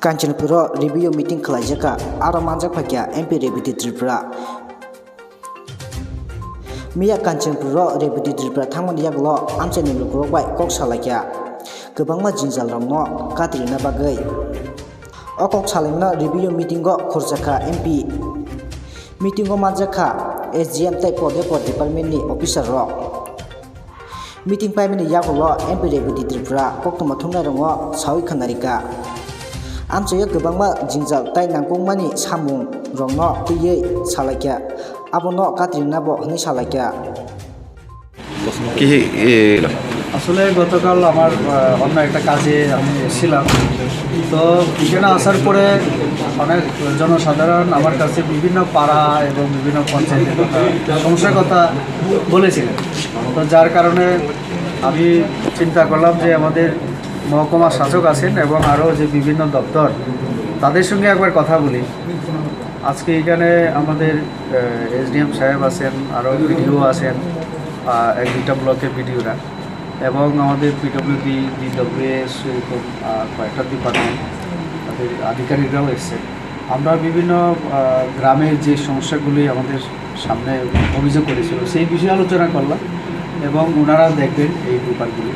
Kanchanpura review meeting khalajaka aro manjak phakya MP Rebiti Tripura Miya Kanchanpura Rebiti Tripura thangmani yaklo amchani lukrokbai kok salakya gobangma jingjal rongno katrina bagai okok salimna review meeting go khurjaka MP meeting go manjaka SGM tai pode department ni officer rok meeting paimani yaklo MP Rebiti Tripura koktoma thungnai rongo sawi khanarika Amchaya gobangma jingjal tai nangpungmani samung rongno tuye salakya abono katrina bo hni salakya আসলে গতকাল আমার অন্য একটা কাজে আমি এসেছিলাম তো এখানে আসার পরে অনেক জনসাধারণ আমার কাছে বিভিন্ন পাড়া এবং বিভিন্ন পঞ্চায়েতের কথা সমস্যার কথা বলেছিলেন তো যার কারণে আমি চিন্তা করলাম যে আমাদের মহকুমা শাসক আছেন এবং আরও যে বিভিন্ন দপ্তর তাদের সঙ্গে একবার কথা বলি আজকে এখানে আমাদের এসডিএম সাহেব আছেন আরও বিডিও আছেন এক দুটা ব্লকের বিডিওরা এবং আমাদের পিডব্লিউডি ডিডব্লিউএস এরকম কয়েকটা ডিপার্টমেন্ট তাদের আধিকারিকরাও এসছে আমরা বিভিন্ন গ্রামের যে সমস্যাগুলি আমাদের সামনে অভিযোগ করেছিল সেই বিষয়ে আলোচনা করলাম এবং ওনারা দেখবেন এই ব্যাপারগুলি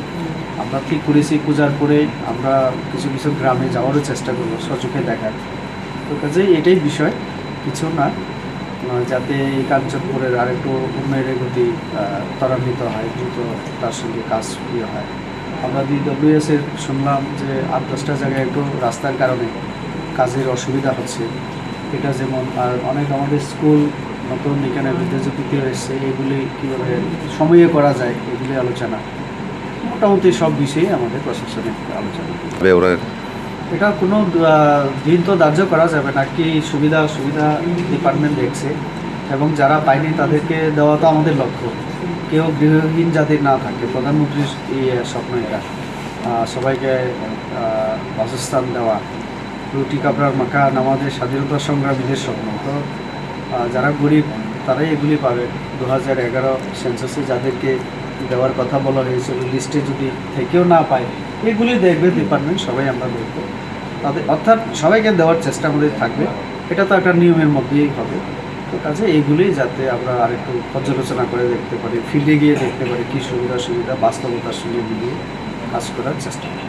আমরা ঠিক করেছি পূজার পরে আমরা কিছু কিছু গ্রামে যাওয়ারও চেষ্টা করবো সচোখে দেখার তো কাজেই এটাই বিষয় কিছু না যাতে এই কাঞ্চনপুরের আরেকটু উন্নয়নের গতি ত্বরান্বিত হয় দ্রুত তার সঙ্গে কাজ ইয়ে হয় আমরা ডিডব্লিউএসের শুনলাম যে 8-10টা জায়গায় একটু রাস্তার কারণে কাজের অসুবিধা হচ্ছে এটা যেমন আর অনেক আমাদের স্কুল নতুন এখানে বিদ্যাজ্যোতিতে এসছে এগুলি কীভাবে সময়ে করা যায় এগুলি আলোচনা মোটামুটি সব বিষয়েই আমাদের প্রশাসনিক আলোচনা এটা কোনো দিন তো ধার্য করা যাবে না কি সুবিধা ডিপার্টমেন্ট দেখছে এবং যারা পায়নি তাদেরকে দেওয়া তো আমাদের লক্ষ্য কেউ গৃহহীন যাদের না থাকে প্রধানমন্ত্রীর স্বপ্ন এটা সবাইকে বাসস্থান দেওয়া রুটি কাপড়ার মাকান আমাদের স্বাধীনতা সংগ্রামীদের স্বপ্ন তো যারা গরিব তারাই এগুলি পাবে 2011 সেন্সাসে যাদেরকে দেওয়ার কথা বলা হয়েছিল লিস্টে যদি থেকেও না পায় এগুলি দেখবে ডিপার্টমেন্ট সবাই আমরা দেখব তাদের অর্থাৎ সবাইকে দেওয়ার চেষ্টা আমাদের থাকবে এটা তো একটা নিয়মের মধ্যেই হবে তো কাজে এইগুলি যাতে আমরা আরেকটু পর্যালোচনা করে দেখতে পারি ফিল্ডে গিয়ে দেখতে পারি কী সুবিধা বাস্তবতার সঙ্গে মিলিয়ে কাজ করার চেষ্টা করি